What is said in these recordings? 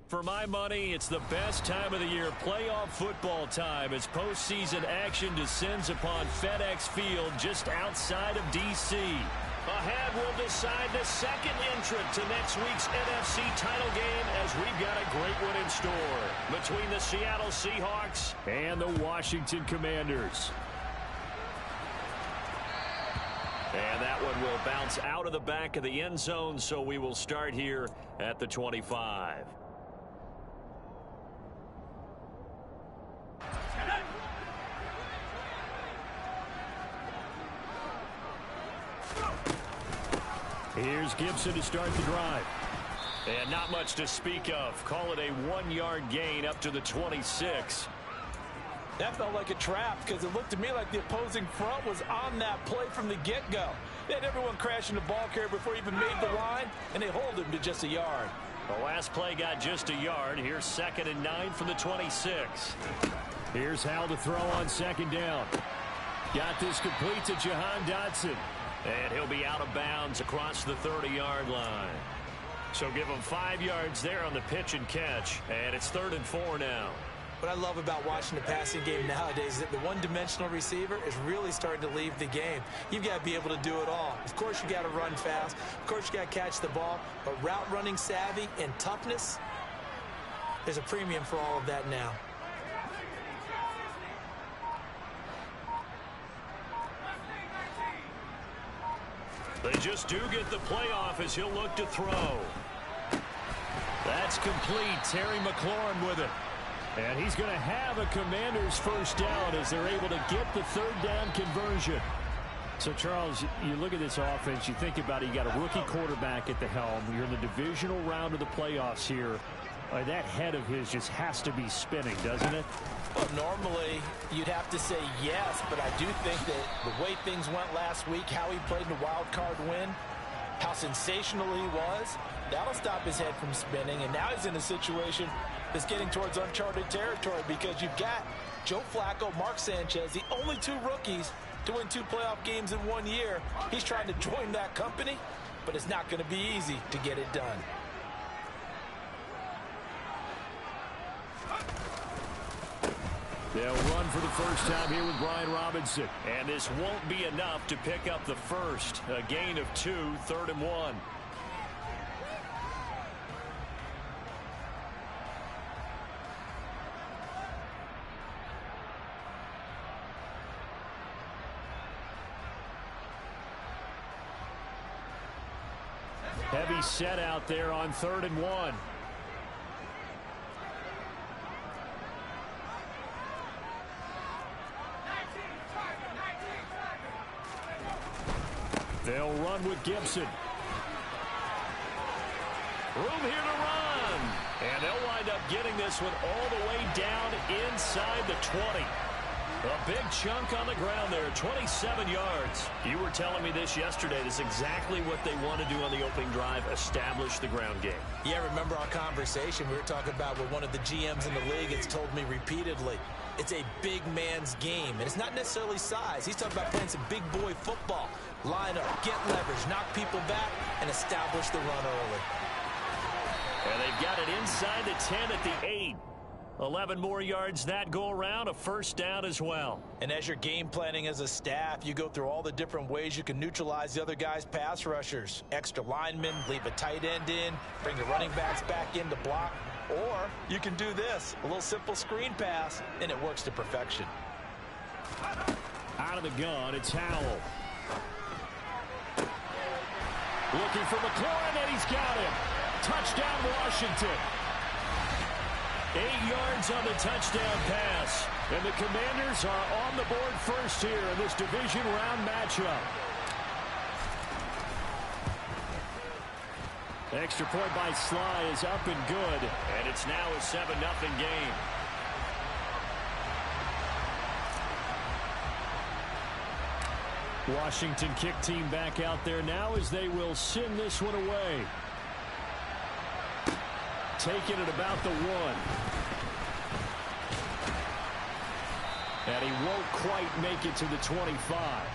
For my money, it's the best time of the year, playoff football time, as postseason action descends upon FedEx Field just outside of D.C. Ahead, we'll decide the second entrant to next week's NFC title game, as we've got a great one in store between the Seattle Seahawks and the Washington Commanders. And that one will bounce out of the back of the end zone, so we will start here at the 25. Here's Gibson to start the drive. And not much to speak of. Call it a 1-yard gain up to the 26. That felt like a trap because it looked to me like the opposing front was on that play from the get-go. They had everyone crashing the ball carrier before he even made the line, and they hold him to just a yard. The last play got just a yard. Here's 2nd and 9 from the 26. Here's Howell to throw on 2nd down. Got this complete to Jahan Dotson. And he'll be out of bounds across the 30-yard line. So give him 5 yards there on the pitch and catch. And it's 3rd and 4 now. What I love about watching the passing game nowadays is that the one-dimensional receiver is really starting to leave the game. You've got to be able to do it all. Of course, you got to run fast. Of course, you got to catch the ball. But route running savvy and toughness, there's a premium for all of that now. They just do get the playoff as he'll look to throw. That's complete. Terry McLaurin with it. And he's going to have a Commanders first down as they're able to get the 3rd down conversion. So, Charles, you look at this offense, you think about it, you got a rookie quarterback at the helm. You're in the divisional round of the playoffs here. That head of his just has to be spinning, doesn't it? Well, normally you'd have to say yes, but I do think that the way things went last week, how he played in the wild card win, how sensational he was, that'll stop his head from spinning. And now he's in a situation that's getting towards uncharted territory because you've got Joe Flacco, Mark Sanchez, the only 2 rookies to win 2 playoff games in 1 year. He's trying to join that company, but it's not going to be easy to get it done. They'll run for the first time here with Brian Robinson. And this won't be enough to pick up the first. A gain of 2, 3rd and 1. Heavy set out there on 3rd and 1. They'll run with Gibson. Room here to run. And they'll wind up getting this one all the way down inside the 20. A big chunk on the ground there, 27 yards. You were telling me this yesterday. This is exactly what they want to do on the opening drive, establish the ground game. Yeah, remember our conversation we were talking about with one of the GMs in the league has told me repeatedly. It's a big man's game, and it's not necessarily size. He's talking about playing some big boy football. Line up, get leverage, knock people back, and establish the run early. And they've got it inside the 10 at the 8. 11 more yards that go around, a first down as well. And as you're game planning as a staff, you go through all the different ways you can neutralize the other guy's pass rushers. Extra linemen, leave a tight end in, bring the running backs back in to block. Or you can do this, a little simple screen pass, and it works to perfection. Out of the gun, it's Howell. Looking for McLaurin, and he's got him. Touchdown, Washington. 8 yards on the touchdown pass. And the Commanders are on the board first here in this division round matchup. Extra point by Sly is up and good. And it's now a 7-0 game. Washington kick team back out there now as they will send this one away. Taking it about the 1. And he won't quite make it to the 25.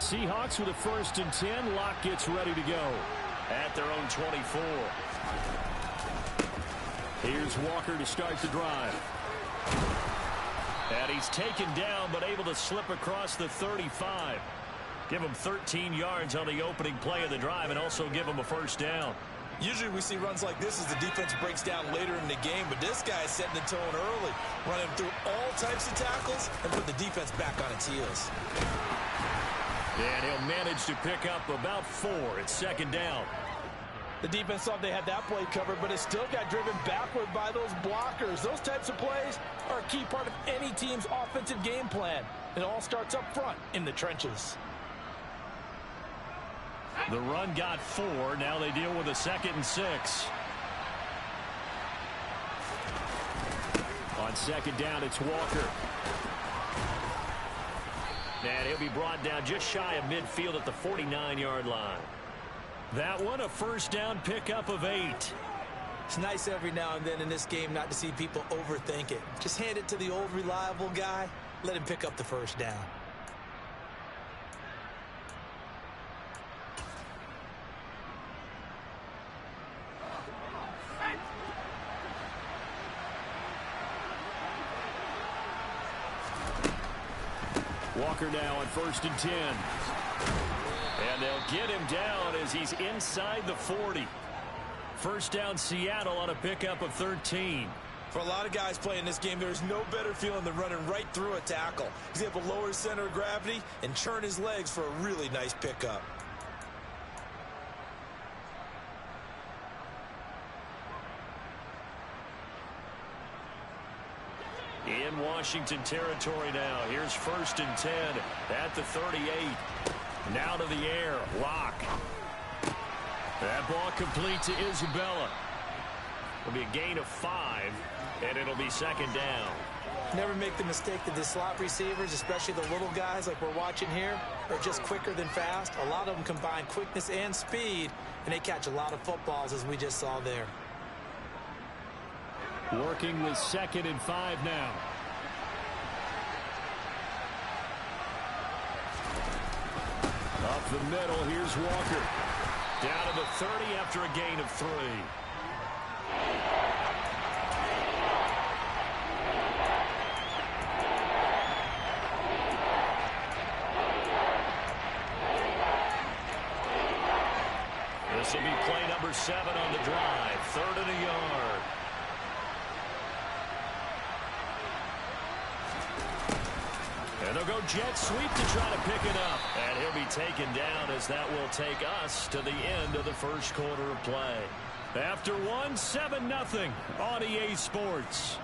Seahawks with a 1st and 10. Locke gets ready to go at their own 24. Here's Walker to start the drive. And he's taken down, but able to slip across the 35. Give him 13 yards on the opening play of the drive and also give him a 1st down. Usually we see runs like this as the defense breaks down later in the game, but this guy is setting the tone early, running through all types of tackles and put the defense back on its heels. And he'll manage to pick up about 4 at 2nd down. The defense thought they had that play covered, but it still got driven backward by those blockers. Those types of plays are a key part of any team's offensive game plan. It all starts up front in the trenches. The run got 4. Now they deal with a 2nd and 6. On 2nd down, it's Walker. And he'll be brought down just shy of midfield at the 49-yard line. That one, a 1st down pickup of 8. It's nice every now and then in this game not to see people overthink it. Just hand it to the old reliable guy. Let him pick up the 1st down. Walker now on 1st and 10. And they'll get him down as he's inside the 40. 1st down Seattle on a pickup of 13. For a lot of guys playing this game, there's no better feeling than running right through a tackle. He's able to lower his center of gravity and churn his legs for a really nice pickup. In Washington territory now. Here's 1st and 10 at the 38. Now to the air. Locke. That ball complete to Isabella. It'll be a gain of 5, and it'll be 2nd down. Never make the mistake that the slot receivers, especially the little guys like we're watching here, are just quicker than fast. A lot of them combine quickness and speed, and they catch a lot of footballs, as we just saw there. Working with 2nd and 5 now. Up the middle, here's Walker. Down to the 30 after a gain of 3. This will be play number 7 on the drive. 3rd and a yard. And they'll go jet sweep to try to pick it up. And he'll be taken down as that will take us to the end of the 1st quarter of play. After 1, 7-0 on EA Sports.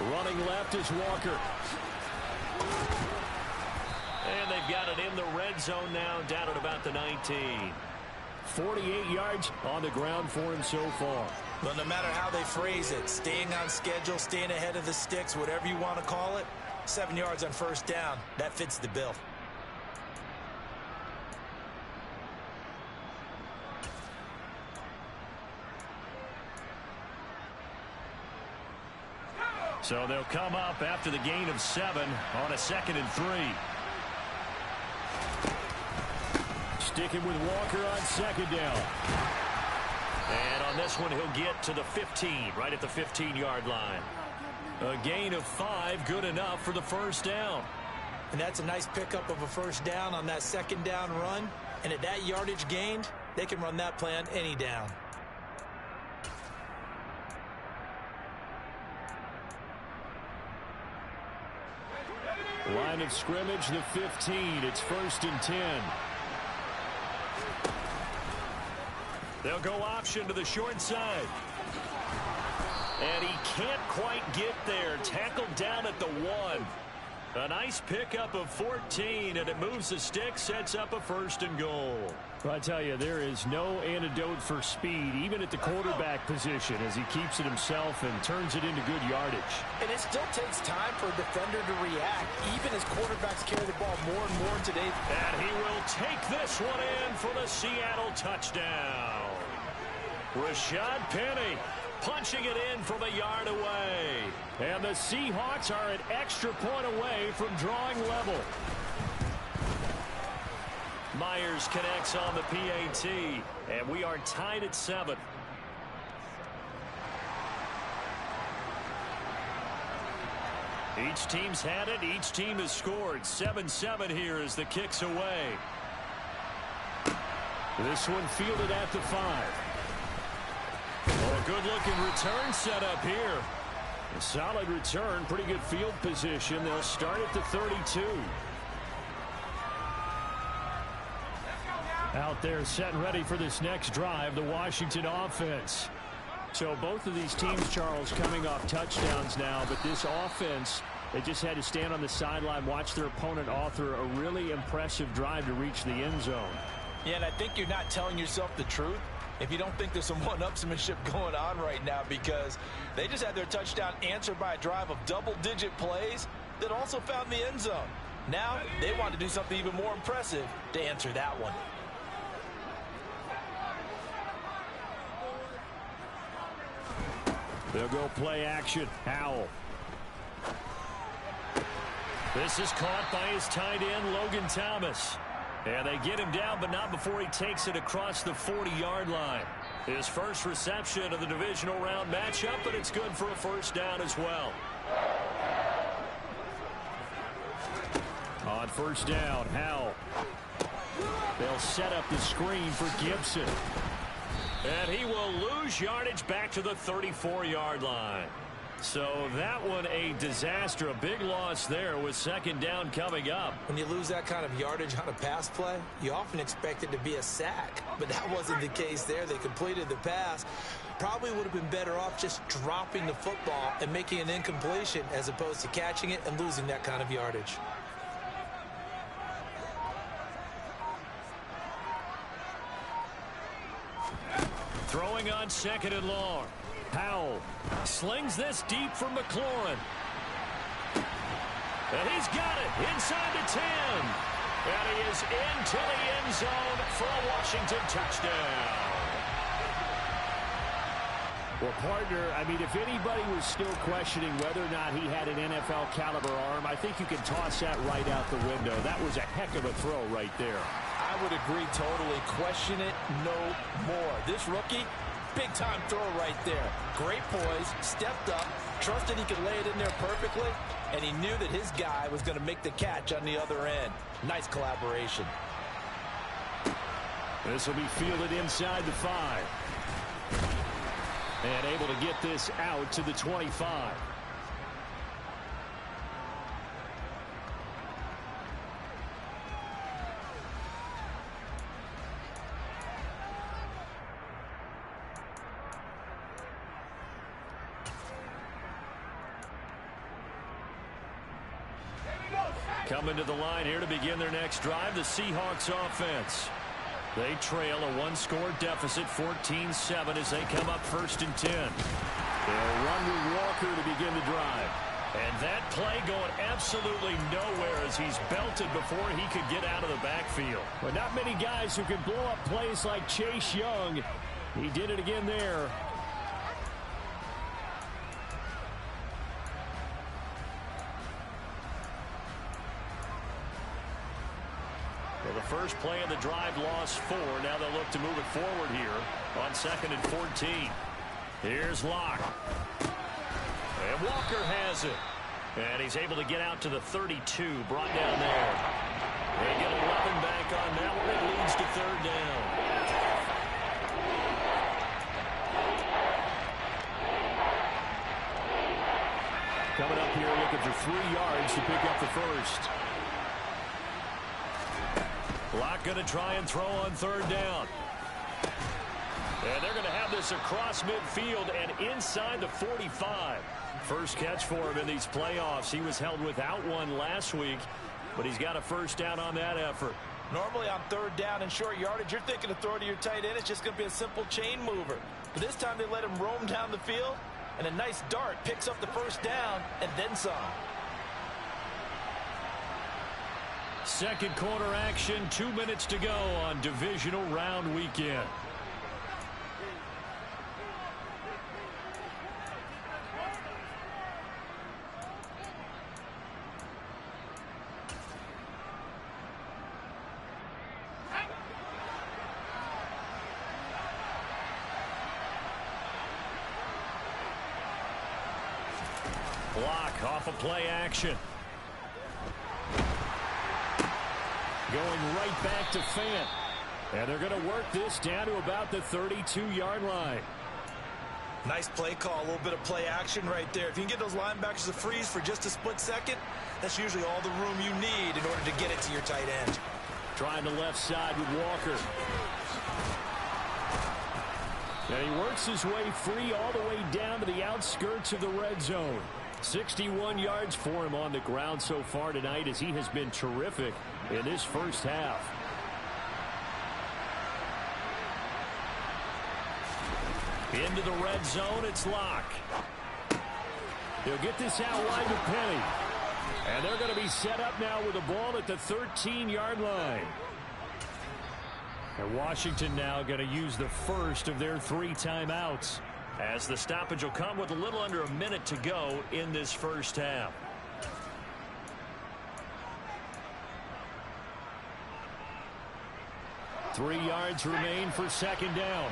Running left is Walker. And they've got it in the red zone now, down at about the 19. 48 yards on the ground for him so far. But no matter how they phrase it, staying on schedule, staying ahead of the sticks, whatever you want to call it, 7 yards on 1st down, that fits the bill. So they'll come up after the gain of 7 on a 2nd and 3. Sticking with Walker on 2nd down. And on this one, he'll get to the 15, right at the 15-yard line. A gain of 5, good enough for the 1st down. And that's a nice pickup of a 1st down on that 2nd down run. And at that yardage gained, they can run that play on any down. Line of scrimmage, the 15. It's 1st and 10. They'll go option to the short side. And he can't quite get there. Tackled down at the 1. A nice pickup of 14, and it moves the stick, sets up a 1st and goal. Well, I tell you, there is no antidote for speed, even at the quarterback position, as he keeps it himself and turns it into good yardage. And it still takes time for a defender to react, even as quarterbacks carry the ball more and more today. And he will take this one in for the Seattle touchdown. Rashad Penny punching it in from a yard away. And the Seahawks are an extra point away from drawing level. Myers connects on the PAT, and we are tied at 7. Each team's had it. Each team has scored. 7-7 here as the kick's away. This one fielded at the 5. Oh, a good-looking return set up here. A solid return, pretty good field position. They'll start at the 32. Out there set and ready for this next drive, the Washington offense. So both of these teams, Charles, coming off touchdowns now, but this offense, they just had to stand on the sideline, watch their opponent author a really impressive drive to reach the end zone. Yeah, and I think you're not telling yourself the truth if you don't think there's some one-upsmanship going on right now, because they just had their touchdown answered by a drive of double-digit plays that also found the end zone. Now they want to do something even more impressive to answer that one. They'll go play action. Howell. This is caught by his tight end, Logan Thomas. And they get him down, but not before he takes it across the 40-yard line. His first reception of the divisional round matchup, but it's good for a 1st down as well. On 1st down, Howell. They'll set up the screen for Gibson. And he will lose yardage back to the 34-yard line. So that one a disaster, a big loss there with 2nd down coming up. When you lose that kind of yardage on a pass play, you often expect it to be a sack. But that wasn't the case there. They completed the pass. Probably would have been better off just dropping the football and making an incompletion as opposed to catching it and losing that kind of yardage. Throwing on 2nd and long. Howell slings this deep from McLaurin. And he's got it inside the 10. And he is into the end zone for a Washington touchdown. Well, partner, I mean, if anybody was still questioning whether or not he had an NFL caliber arm, I think you can toss that right out the window. That was a heck of a throw right there. I would agree totally. Question it no more. This rookie, big-time throw right there. Great poise, stepped up, trusted he could lay it in there perfectly, and he knew that his guy was going to make the catch on the other end. Nice collaboration. This will be fielded inside the 5. And able to get this out to the 25. Coming to the line here to begin their next drive, the Seahawks offense. They trail a 1-score deficit, 14-7, as they come up 1st and 10. They'll run with Walker to begin the drive. And that play going absolutely nowhere as he's belted before he could get out of the backfield. But not many guys who can blow up plays like Chase Young. He did it again there. Well, the first play of the drive lost 4. Now they'll look to move it forward here on 2nd and 14. Here's Locke. And Walker has it. And he's able to get out to the 32, brought down there. They get 11 back on that one. It leads to 3rd down. Coming up here looking for 3 yards to pick up the first. Locke going to try and throw on 3rd down. And they're going to have this across midfield and inside the 45. First catch for him in these playoffs. He was held without one last week, but he's got a first down on that effort. Normally on third down and short yardage, you're thinking of throwing to your tight end. It's just going to be a simple chain mover. But this time they let him roam down the field, and a nice dart picks up the first down and then some. Second quarter action, 2 minutes to go on divisional round weekend. Block off of play action. Going right back to Fant. And they're going to work this down to about the 32-yard line. Nice play call, a little bit of play action right there. If you can get those linebackers to freeze for just a split second, that's usually all the room you need in order to get it to your tight end. Trying the left side with Walker. And he works his way free all the way down to the outskirts of the red zone. 61 yards for him on the ground so far tonight, as he has been terrific in this first half. Into the red zone, it's Locke. He'll get this out wide to Penny. And they're going to be set up now with the ball at the 13-yard line. And Washington now going to use the first of their 3 timeouts, as the stoppage will come with a little under a minute to go in this first half. Three yards remain for second down.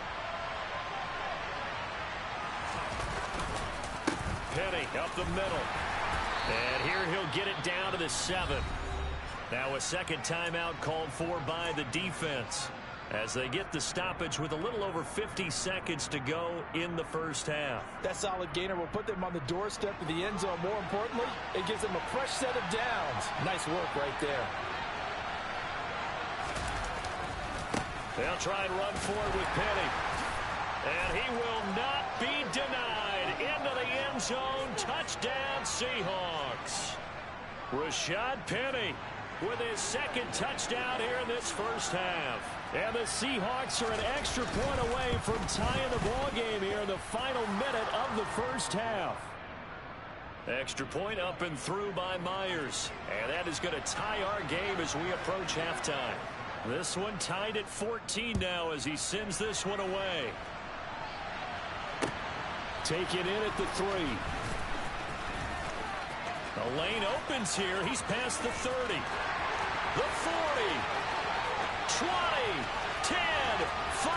Penny up the middle. And here he'll get it down to the 7. Now a second timeout called for by the defense, as they get the stoppage with a little over 50 seconds to go in the first half. That solid gainer will put them on the doorstep of the end zone. More importantly, it gives them a fresh set of downs. Nice work right there. They'll try and run forward with Penny. And he will not be denied. Into the end zone. Touchdown, Seahawks. Rashad Penny with his second touchdown here in this first half. And the Seahawks are an extra point away from tying the ball game here in the final minute of the first half. Extra point up and through by Myers. And that is going to tie our game as we approach halftime. This one tied at 14 now as he sends this one away. Take it in at the 3. The lane opens here. He's past the 30. The 40. 20, 10, 5,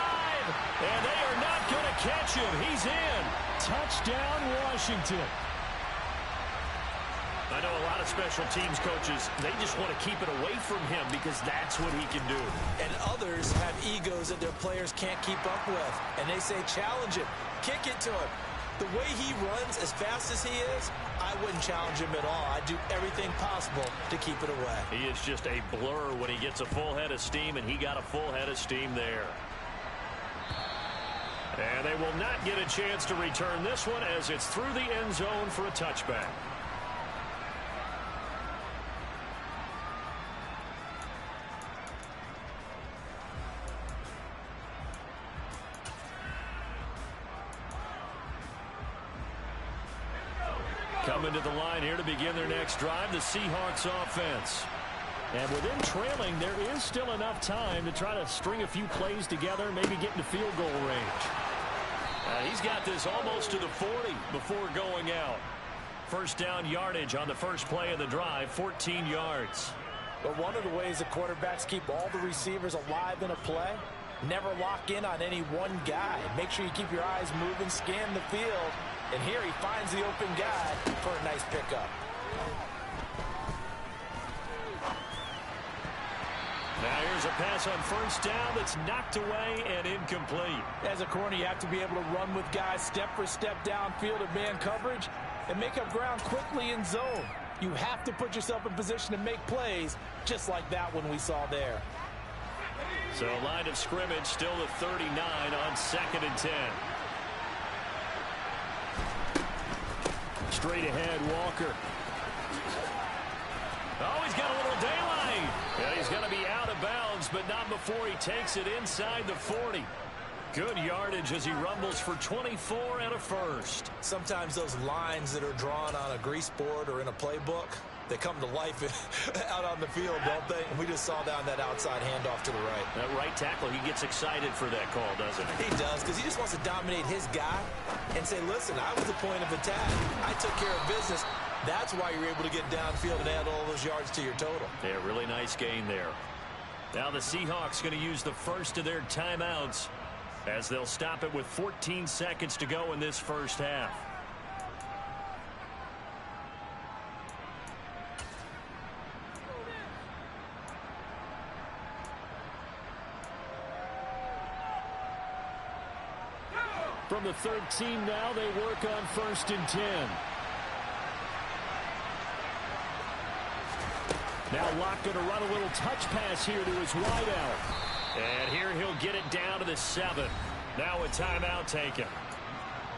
and they are not going to catch him. He's in. Touchdown, Washington. I know a lot of special teams coaches, they just want to keep it away from him because that's what he can do. And others have egos that their players can't keep up with. And they say, challenge him. Kick it to him. The way he runs as fast as he is, I wouldn't challenge him at all. I'd do everything possible to keep it away. He is just a blur when he gets a full head of steam, and he got a full head of steam there. And they will not get a chance to return this one as it's through the end zone for a touchback. Coming to the line here to begin their next drive, the Seahawks offense. And within trailing, there is still enough time to try to string a few plays together, maybe get into field goal range. He's got this almost to the 40 before going out. First down yardage on the first play of the drive, 14 yards. But one of the ways the quarterbacks keep all the receivers alive in a play, never lock in on any one guy. Make sure you keep your eyes moving, scan the field. And here he finds the open guy for a nice pickup. Now here's a pass on first down that's knocked away and incomplete. As a corner, you have to be able to run with guys step for step downfield of man coverage and make up ground quickly in zone. You have to put yourself in position to make plays just like that one we saw there. So line of scrimmage still the 39 on 2nd and 10. Straight ahead, Walker. Oh, he's got a little daylight. And he's going to be out of bounds, but not before he takes it inside the 40. Good yardage as he rumbles for 24 and a first. Sometimes those lines that are drawn on a grease board or in a playbook, they come to life out on the field, don't they? And we just saw down that outside handoff to the right. That right tackle, he gets excited for that call, doesn't he? He does, because he just wants to dominate his guy and say, listen, I was the point of attack. I took care of business. That's why you're able to get downfield and add all those yards to your total. Yeah, really nice gain there. Now the Seahawks going to use the first of their timeouts as they'll stop it with 14 seconds to go in this first half. From the 13 now, they work on 1st and 10. Now Locke going to run a little touch pass here to his wideout. And here he'll get it down to the 7. Now a timeout taken.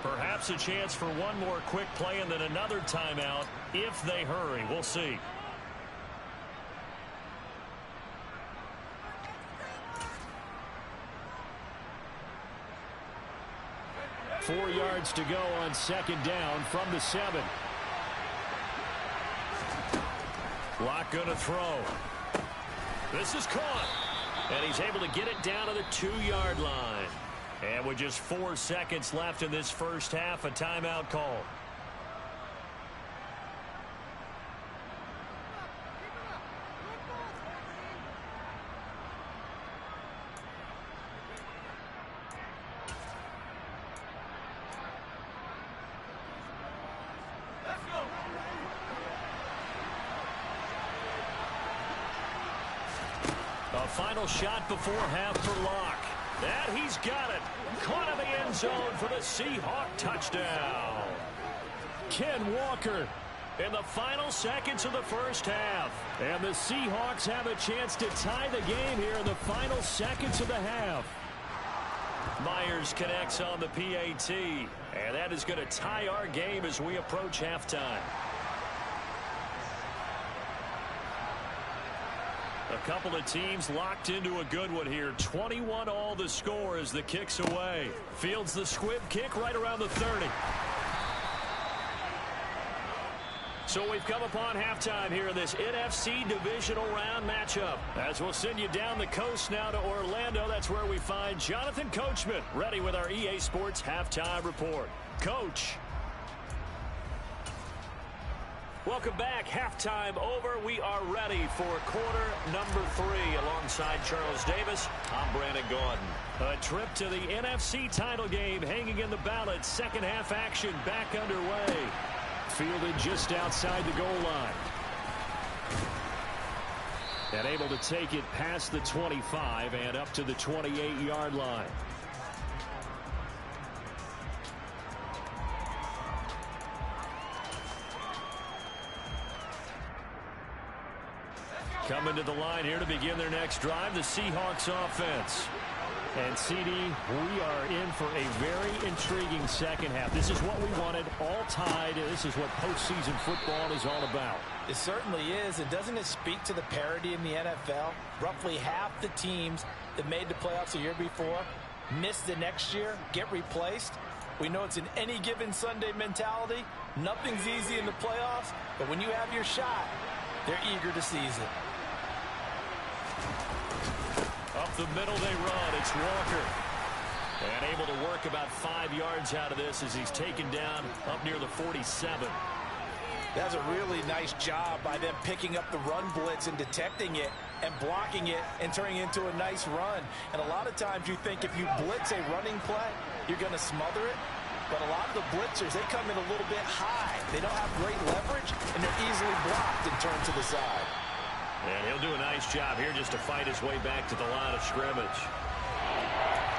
Perhaps a chance for one more quick play and then another timeout if they hurry. We'll see. Four yards to go on 2nd down from the 7. Locke going to throw. This is caught. And he's able to get it down to the 2-yard line. And with just 4 seconds left in this first half, a timeout call. A final shot before half for Locke. And he's got it. Caught in the end zone for the Seahawk touchdown. Ken Walker in the final seconds of the first half. And the Seahawks have a chance to tie the game here in the final seconds of the half. Myers connects on the PAT. And that is going to tie our game as we approach halftime. A couple of teams locked into a good one here. 21 all the score as the kick's away. Fields the squib kick right around the 30. So we've come upon halftime here in this NFC divisional round matchup. As we'll send you down the coast now to Orlando. That's where we find Jonathan Coachman ready with our EA Sports halftime report. Coach. Welcome back. Halftime over. We are ready for quarter number 3. Alongside Charles Davis, I'm Brandon Gaudin. A trip to the NFC title game hanging in the balance. Second half action back underway. Fielded just outside the goal line. And able to take it past the 25 and up to the 28-yard line. Coming to the line here to begin their next drive, the Seahawks offense. And, CD, we are in for a very intriguing second half. This is what we wanted, all tied. This is what postseason football is all about. It certainly is. And doesn't it speak to the parity in the NFL? Roughly half the teams that made the playoffs a year before miss the next year, get replaced. We know it's an any given Sunday mentality. Nothing's easy in the playoffs, but when you have your shot, they're eager to seize it. Up the middle they run. It's Walker. And able to work about 5 yards out of this as he's taken down up near the 47. That's a really nice job by them picking up the run blitz and detecting it and blocking it and turning it into a nice run. And a lot of times you think if you blitz a running play, you're going to smother it. But a lot of the blitzers, they come in a little bit high. They don't have great leverage, and they're easily blocked and turned to the side. And he'll do a nice job here just to fight his way back to the line of scrimmage.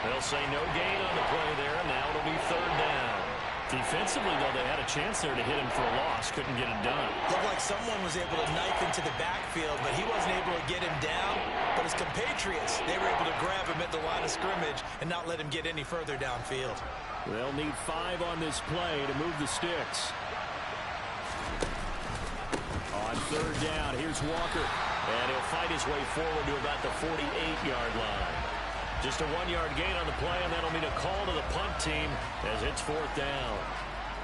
They'll say no gain on the play there, and now it'll be 3rd down. Defensively, though, they had a chance there to hit him for a loss. Couldn't get it done. Looked like someone was able to knife into the backfield, but he wasn't able to get him down. But his compatriots, they were able to grab him at the line of scrimmage and not let him get any further downfield. They'll need 5 on this play to move the sticks. On 3rd down, here's Walker. And he'll fight his way forward to about the 48-yard line. Just a 1-yard gain on the play, and that'll mean a call to the punt team as it's 4th down.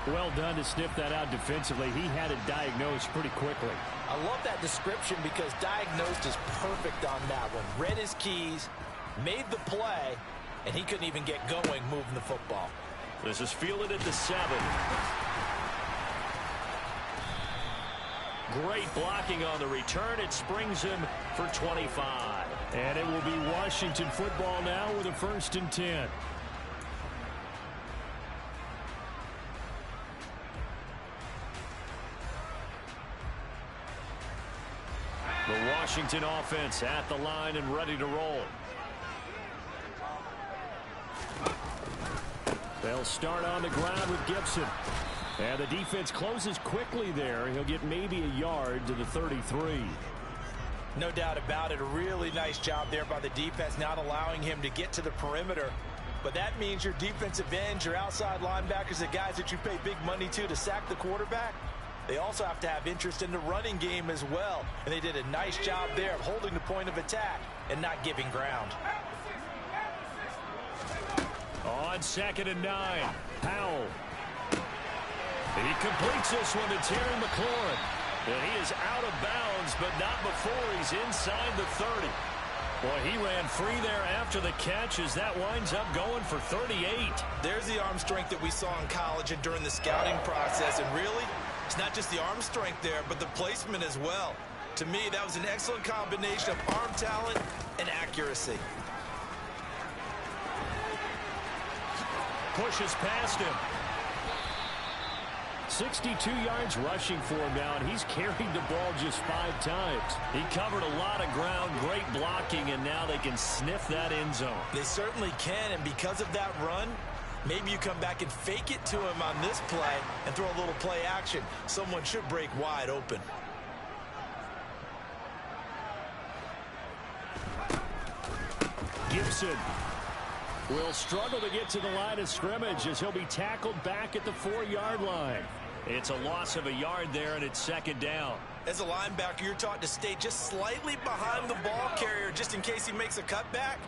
Well done to sniff that out defensively. He had it diagnosed pretty quickly. I love that description because diagnosed is perfect on that one. Read his keys, made the play, and he couldn't even get going moving the football. This is fielded at the 7. Great blocking on the return. It springs him for 25. And it will be Washington football now with a 1st and 10. The Washington offense at the line and ready to roll. They'll start on the ground with Gibson. And the defense closes quickly there. He'll get maybe a yard to the 33. No doubt about it. A really nice job there by the defense, not allowing him to get to the perimeter. But that means your defensive ends, your outside linebackers, the guys that you pay big money to sack the quarterback, they also have to have interest in the running game as well. And they did a nice job there of holding the point of attack and not giving ground. On 2nd and 9, Powell. He completes this one to Terry McLaurin. And he is out of bounds, but not before he's inside the 30. Boy, he ran free there after the catch as that winds up going for 38. There's the arm strength that we saw in college and during the scouting process. And really, it's not just the arm strength there, but the placement as well. To me, that was an excellent combination of arm talent and accuracy. Pushes past him. 62 yards rushing for him now, and he's carried the ball just 5 times. He covered a lot of ground, great blocking, and now they can sniff that end zone. They certainly can, and because of that run, maybe you come back and fake it to him on this play and throw a little play action. Someone should break wide open. Gibson will struggle to get to the line of scrimmage as he'll be tackled back at the 4-yard line. It's a loss of a yard there, and it's 2nd down. As a linebacker, you're taught to stay just slightly behind the ball carrier just in case he makes a cutback.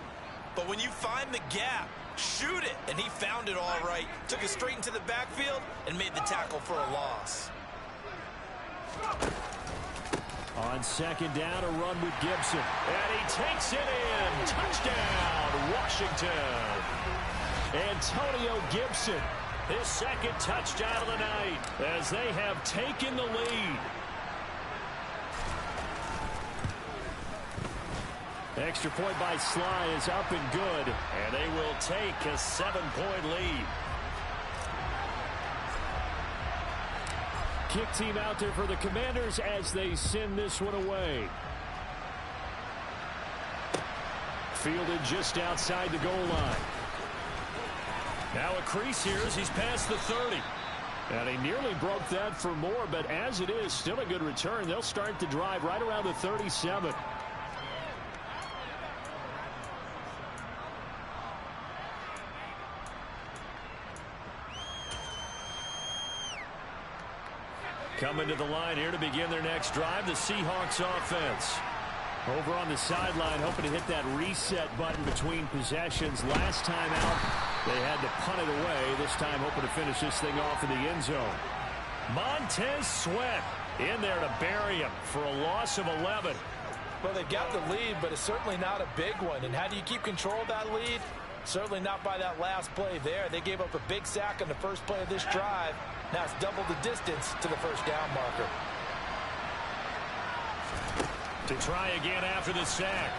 But when you find the gap, shoot it. And he found it all right. Took it straight into the backfield and made the tackle for a loss. On 2nd down, a run with Gibson. And he takes it in. Touchdown, Washington. Antonio Gibson, his 2nd touchdown of the night as they have taken the lead. Extra point by Sly is up and good, and they will take a 7-point lead. Kick team out there for the Commanders as they send this one away. Fielded just outside the goal line. Now a crease here as he's past the 30. And he nearly broke that for more, but as it is, still a good return. They'll start the drive right around the 37. Coming to the line here to begin their next drive, the Seahawks offense. Over on the sideline, hoping to hit that reset button between possessions. Last time out, they had to punt it away. This time, hoping to finish this thing off in the end zone. Montez Sweat in there to bury him for a loss of 11. Well, they've got the lead, but it's certainly not a big one. And how do you keep control of that lead? Certainly not by that last play there. They gave up a big sack on the first play of this drive. Now it's double the distance to the 1st down marker. To try again after the sack.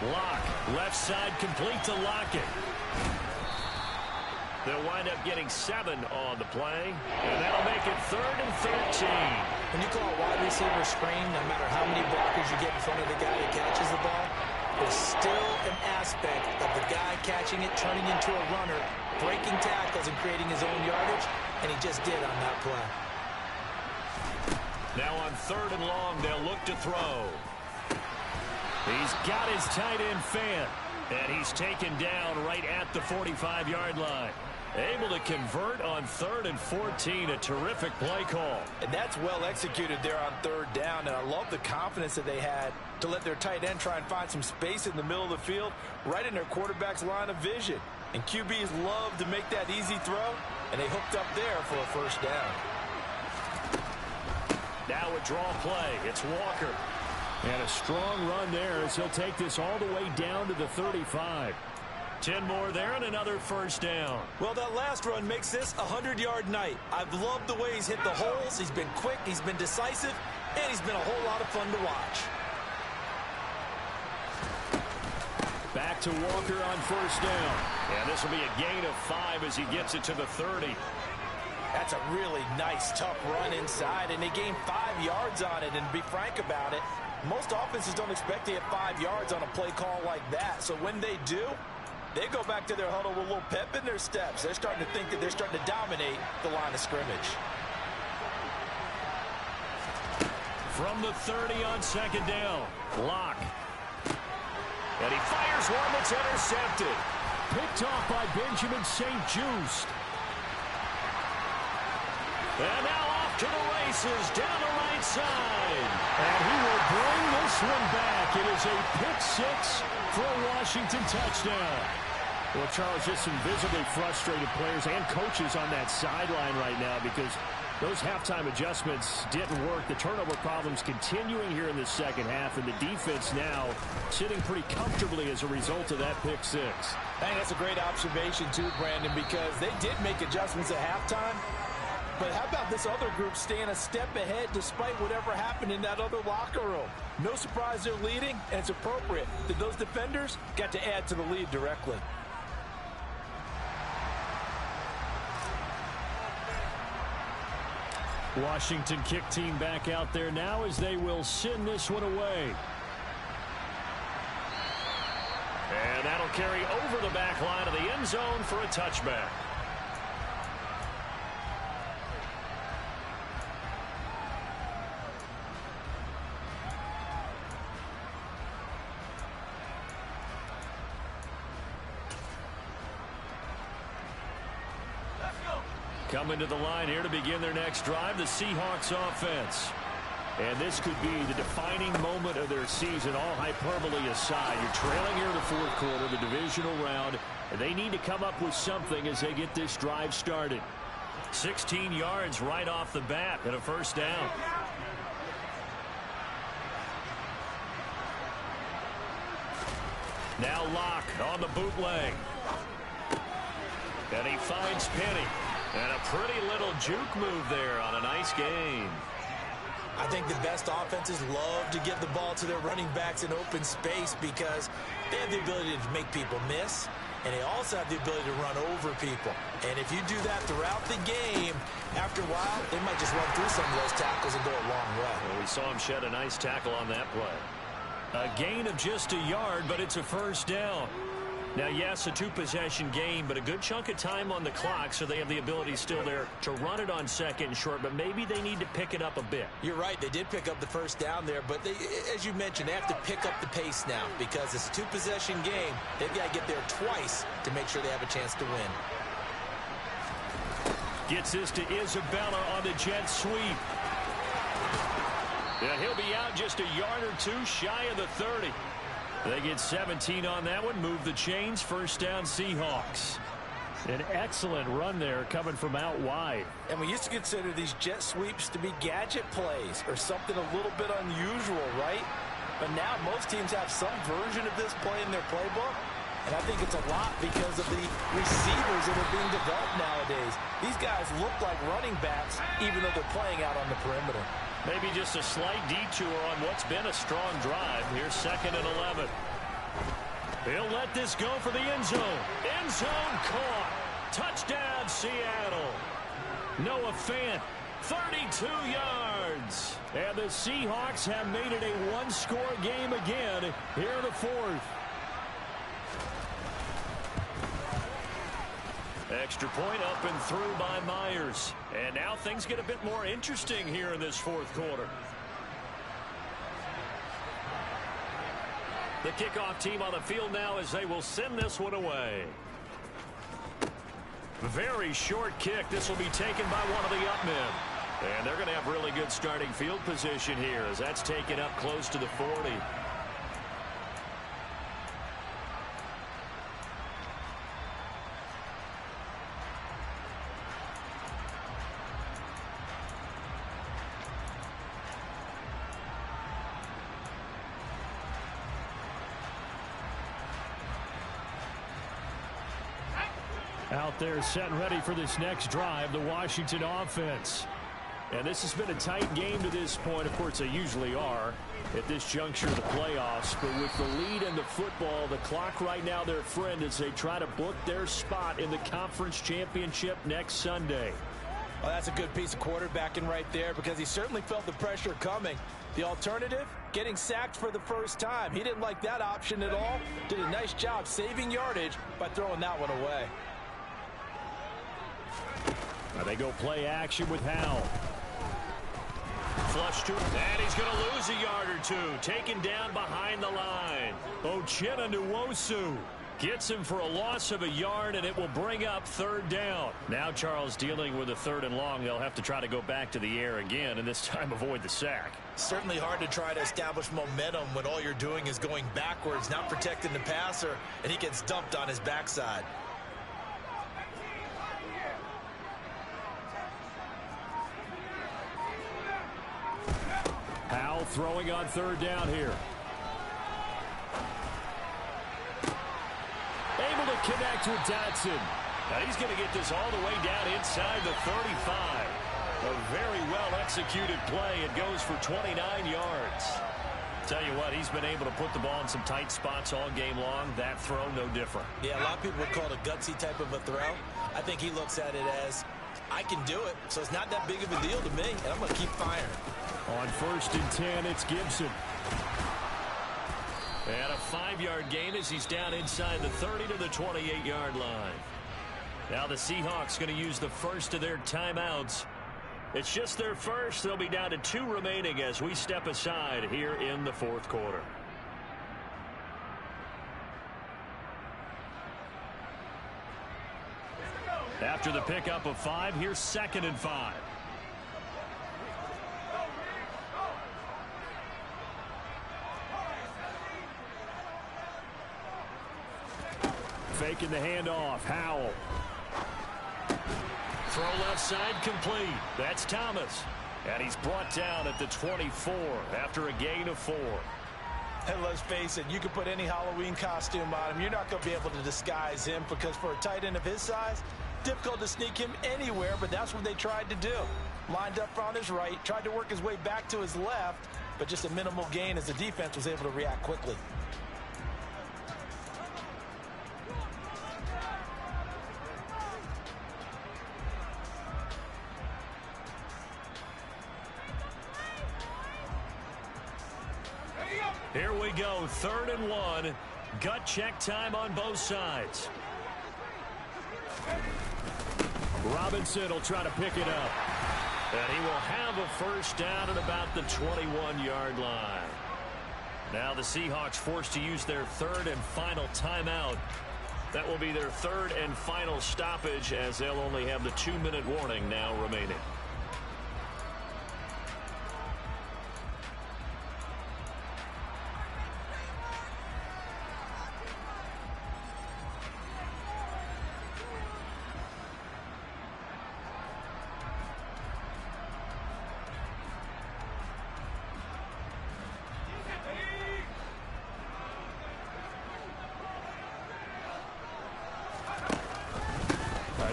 Lock, left side complete to Lockett. They'll wind up getting 7 on the play, and that'll make it 3rd and 13. When you call a wide receiver screen, no matter how many blockers you get in front of the guy that catches the ball, there's still an aspect of the guy catching it, turning into a runner, breaking tackles and creating his own yardage, and he just did on that play. Now on 3rd and long, they'll look to throw. He's got his tight end Fant, and he's taken down right at the 45-yard line. Able to convert on 3rd and 14, a terrific play call. And that's well executed there on 3rd down, and I love the confidence that they had to let their tight end try and find some space in the middle of the field, right in their quarterback's line of vision. And QBs love to make that easy throw, and they hooked up there for a 1st down. Now a draw play. It's Walker. And a strong run there as he'll take this all the way down to the 35. 10 more there and another 1st down. Well, that last run makes this a 100-yard night. I've loved the way he's hit the holes. He's been quick, he's been decisive, and he's been a whole lot of fun to watch. Back to Walker on 1st down. And this will be a gain of 5 as he gets it to the 30. That's a really nice, tough run inside, and they gained 5 yards on it. And to be frank about it, most offenses don't expect to hit 5 yards on a play call like that. So when they do, they go back to their huddle with a little pep in their steps. They're starting to think that they're starting to dominate the line of scrimmage. From the 30 on 2nd down, Locke. And he fires one that's intercepted. Picked off by Benjamin St-Juste. And now off to the races, down the right side. And he will bring this one back. It is a pick 6 for a Washington touchdown. Well, Charles, just some visibly frustrated players and coaches on that sideline right now because those halftime adjustments didn't work. The turnover problems continuing here in the 2nd half, and the defense now sitting pretty comfortably as a result of that pick 6. I think that's a great observation too, Brandon, because they did make adjustments at halftime. But how about this other group staying a step ahead despite whatever happened in that other locker room? No surprise they're leading, and it's appropriate that those defenders got to add to the lead directly. Washington kick team back out there now as they will send this one away. And that'll carry over the back line of the end zone for a touchback. Coming to the line here to begin their next drive, the Seahawks offense. And this could be the defining moment of their season, all hyperbole aside. You're trailing here in the 4th quarter, the divisional round, and they need to come up with something as they get this drive started. 16 yards right off the bat and a 1st down. Now Locke on the bootleg. And he finds Penny. And a pretty little juke move there on a nice gain. I think the best offenses love to give the ball to their running backs in open space because they have the ability to make people miss, and they also have the ability to run over people. And if you do that throughout the game, after a while, they might just run through some of those tackles and go a long way. Well, we saw him shed a nice tackle on that play. A gain of just a yard, but it's a 1st down. Now, yes, a 2-possession game, but a good chunk of time on the clock, so they have the ability still there to run it on 2nd and short, but maybe they need to pick it up a bit. You're right. They did pick up the 1st down there, but they, as you mentioned, they have to pick up the pace now because it's a 2-possession game. They've got to get there twice to make sure they have a chance to win. Gets this to Isabella on the jet sweep. And he'll be out just a yard or 2 shy of the 30. They get 17 on that one, move the chains, 1st down Seahawks. An excellent run there coming from out wide. And we used to consider these jet sweeps to be gadget plays or something a little bit unusual, right? But now most teams have some version of this play in their playbook. And I think it's a lot because of the receivers that are being developed nowadays. These guys look like running backs even though they're playing out on the perimeter. Maybe just a slight detour on what's been a strong drive. Here's 2nd and 11. He'll let this go for the end zone. End zone caught. Touchdown, Seattle. Noah Fant, 32 yards. And the Seahawks have made it a 1-score game again here in the 4th. Extra point up and through by Myers. And now things get a bit more interesting here in this fourth quarter. The kickoff team on the field now as they will send this one away. Very short kick. This will be taken by one of the up men. And they're going to have really good starting field position here as that's taken up close to the 40. Out there set and ready for this next drive, the Washington offense. And this has been a tight game to this point. Of course, they usually are at this juncture of the playoffs. But with the lead in the football, the clock right now their friend as they try to book their spot in the conference championship next Sunday. Well, that's a good piece of quarterbacking right there because he certainly felt the pressure coming. The alternative, getting sacked for the first time. He didn't like that option at all. Did a nice job saving yardage by throwing that one away. They go play action with Howell. Flush to, and he's going to lose a yard or two. Taken down behind the line. Uchenna Nwosu gets him for a loss of a yard, and it will bring up third down. Now Charles dealing with a third and long. They'll have to try to go back to the air again, and this time avoid the sack. Certainly hard to try to establish momentum when all you're doing is going backwards, not protecting the passer, and he gets dumped on his backside. Howell throwing on third down here. Able to connect with Dotson. Now he's going to get this all the way down inside the 35. A very well-executed play. It goes for 29 yards. Tell you what, he's been able to put the ball in some tight spots all game long. That throw, no different. Yeah, a lot of people would call it a gutsy type of a throw. I think he looks at it as, I can do it, so it's not that big of a deal to me, and I'm going to keep firing. On 1st and 10, it's Gibson. And a 5-yard gain as he's down inside the 30 to the 28-yard line. Now the Seahawks going to use the first of their timeouts. It's just their first. They'll be down to 2 remaining as we step aside here in the fourth quarter. After the pickup of 5, here's 2nd and 5. Faking the handoff. Howell. Throw left side complete. That's Thomas. And he's brought down at the 24 after a gain of 4. And let's face it, you can put any Halloween costume on him. You're not going to be able to disguise him because for a tight end of his size, difficult to sneak him anywhere, but that's what they tried to do. Lined up on his right, tried to work his way back to his left, but just a minimal gain as the defense was able to react quickly. Here we go, 3rd and 1. Gut check time on both sides. Robinson will try to pick it up. And he will have a first down at about the 21-yard line. Now the Seahawks forced to use their 3rd and final timeout. That will be their 3rd and final stoppage as they'll only have the 2-minute warning now remaining.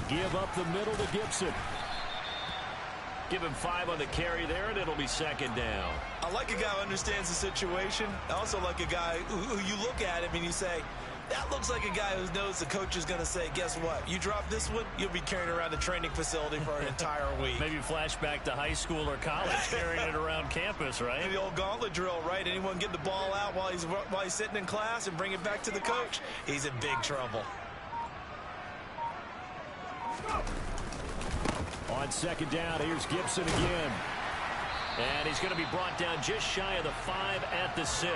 Give up the middle to Gibson. Give him 5 on the carry there, and it'll be 2nd down. I like a guy who understands the situation. I also like a guy who you look at him and you say, that looks like a guy who knows the coach is going to say, guess what? You drop this one, you'll be carrying around the training facility for an entire week. Maybe flashback to high school or college, carrying it around campus, right? The old gauntlet drill, right? Anyone get the ball out while he's sitting in class and bring it back to the coach? He's in big trouble. On second down, here's Gibson again. And he's going to be brought down just shy of the 5 at the 6.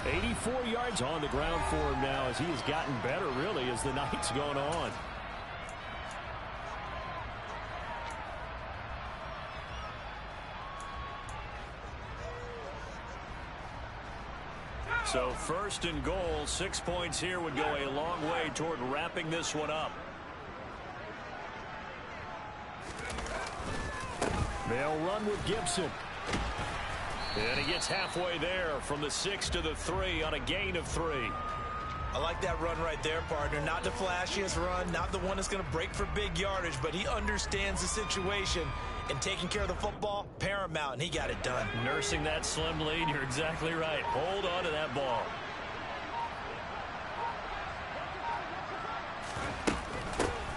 84 yards on the ground for him now as he has gotten better, really, as the night's gone on. So first and goal, 6 points here would go a long way toward wrapping this one up. They'll run with Gibson. And he gets halfway there from the 6 to the 3 on a gain of 3. I like that run right there, partner. Not the flashiest run, not the one that's going to break for big yardage, but he understands the situation, and taking care of the football, paramount, and he got it done. Nursing that slim lead, you're exactly right. Hold on to that ball.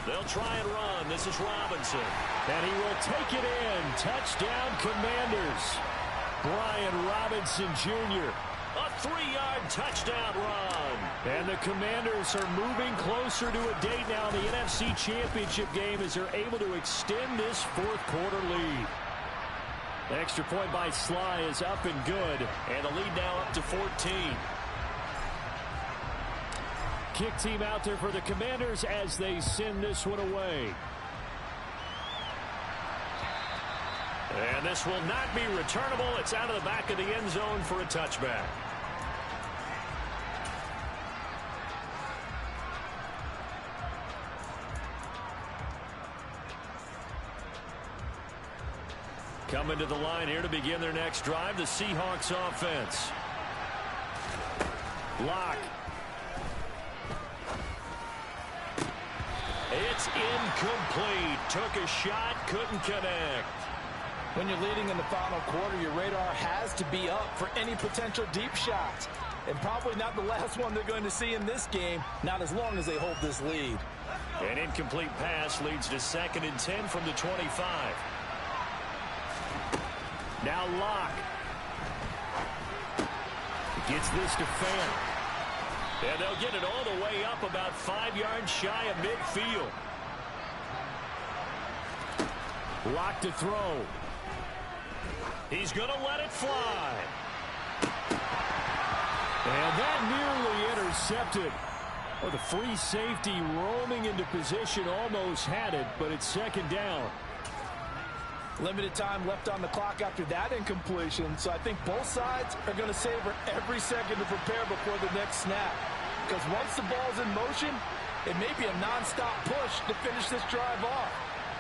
They'll try and run. This is Robinson. And he will take it in. Touchdown, Commanders. Brian Robinson Jr. A 3-yard touchdown run. And the Commanders are moving closer to a date now in the NFC Championship game as they're able to extend this fourth-quarter lead. The extra point by Sly is up and good. And the lead now up to 14. Kick team out there for the Commanders as they send this one away. And this will not be returnable. It's out of the back of the end zone for a touchback. Coming to the line here to begin their next drive, the Seahawks offense. Lock. It's incomplete. Took a shot, couldn't connect. When you're leading in the final quarter, your radar has to be up for any potential deep shots. And probably not the last one they're going to see in this game, not as long as they hold this lead. An incomplete pass leads to 2nd and 10 from the 25. Now Lock. Gets this to Fan. And they'll get it all the way up about 5 yards shy of midfield. Lock to throw. He's going to let it fly. And that nearly intercepted. Oh, the free safety roaming into position almost had it, but it's 2nd down. Limited time left on the clock after that incompletion, so I think both sides are going to savor every second to prepare before the next snap. Because once the ball's in motion, it may be a nonstop push to finish this drive off.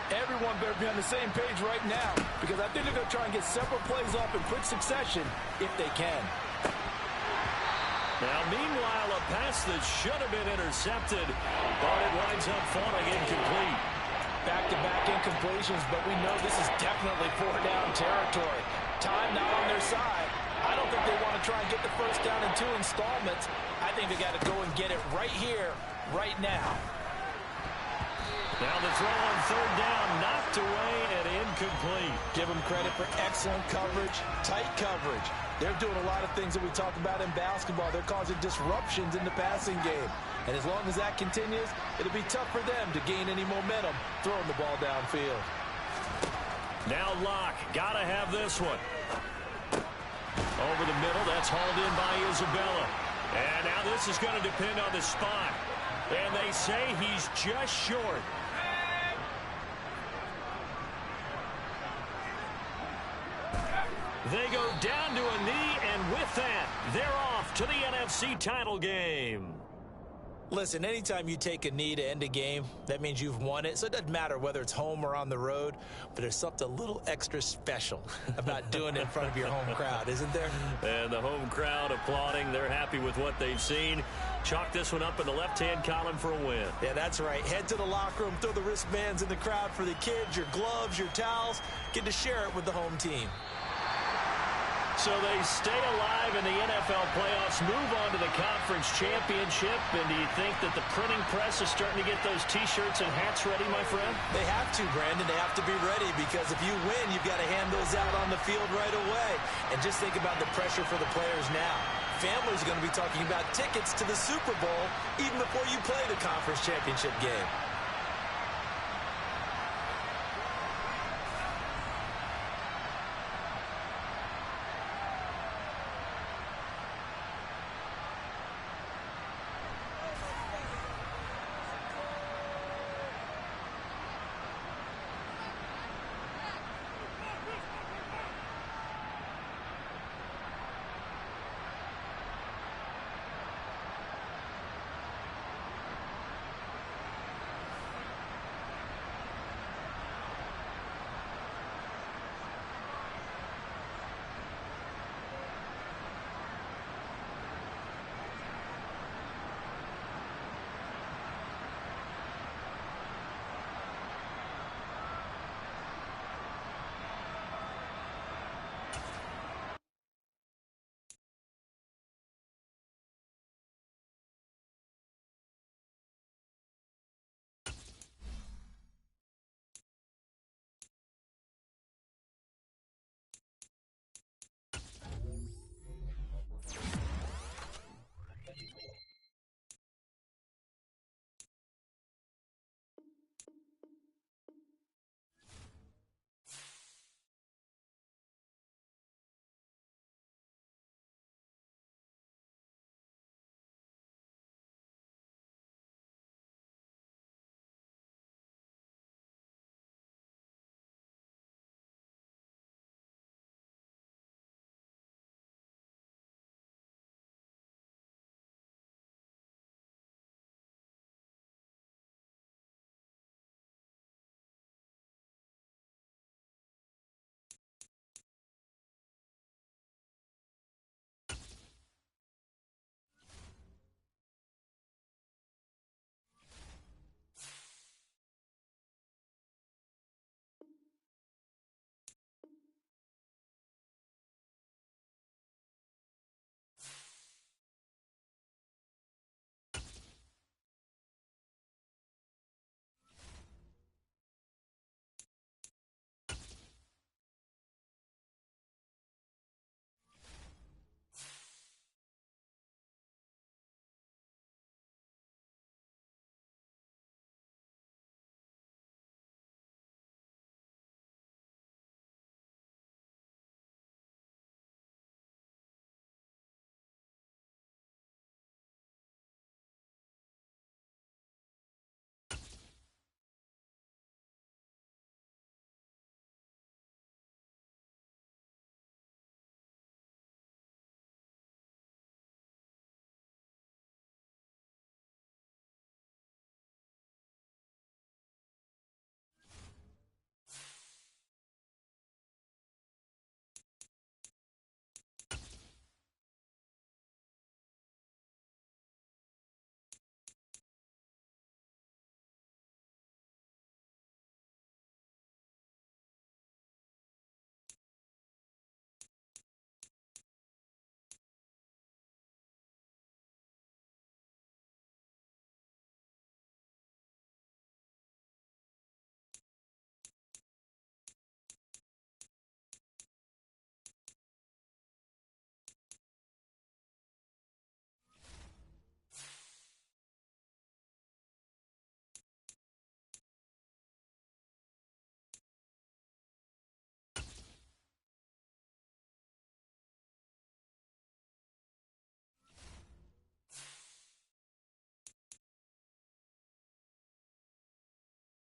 Everyone better be on the same page right now, because I think they're going to try and get several plays off in quick succession if they can. Now, meanwhile, a pass that should have been intercepted, but it winds up falling incomplete. Back-to-back incompletions, but we know this is definitely 4-down territory. Time not on their side. I don't think they want to try and get the first down in 2 installments. I think they got to go and get it right here, right now. Now the throw on 3rd down, knocked away and incomplete. Give them credit for excellent coverage, tight coverage. They're doing a lot of things that we talk about in basketball. They're causing disruptions in the passing game. And as long as that continues, it'll be tough for them to gain any momentum throwing the ball downfield. Now Lock, gotta have this one. Over the middle, that's hauled in by Isabella. And now this is going to depend on the spot. And they say he's just short. They go down to a knee, and with that, they're off to the NFC title game. Listen, anytime you take a knee to end a game, that means you've won it. So it doesn't matter whether it's home or on the road, but there's something a little extra special about doing it in front of your home crowd, isn't there? And the home crowd applauding. They're happy with what they've seen. Chalk this one up in the left-hand column for a win. Yeah, that's right. Head to the locker room, throw the wristbands in the crowd for the kids, your gloves, your towels. Get to share it with the home team. So they stay alive in the NFL playoffs, move on to the conference championship. And do you think that the printing press is starting to get those T-shirts and hats ready, my friend? They have to, Brandon. They have to be ready because if you win, you've got to hand those out on the field right away. And just think about the pressure for the players now. Families are going to be talking about tickets to the Super Bowl even before you play the conference championship game.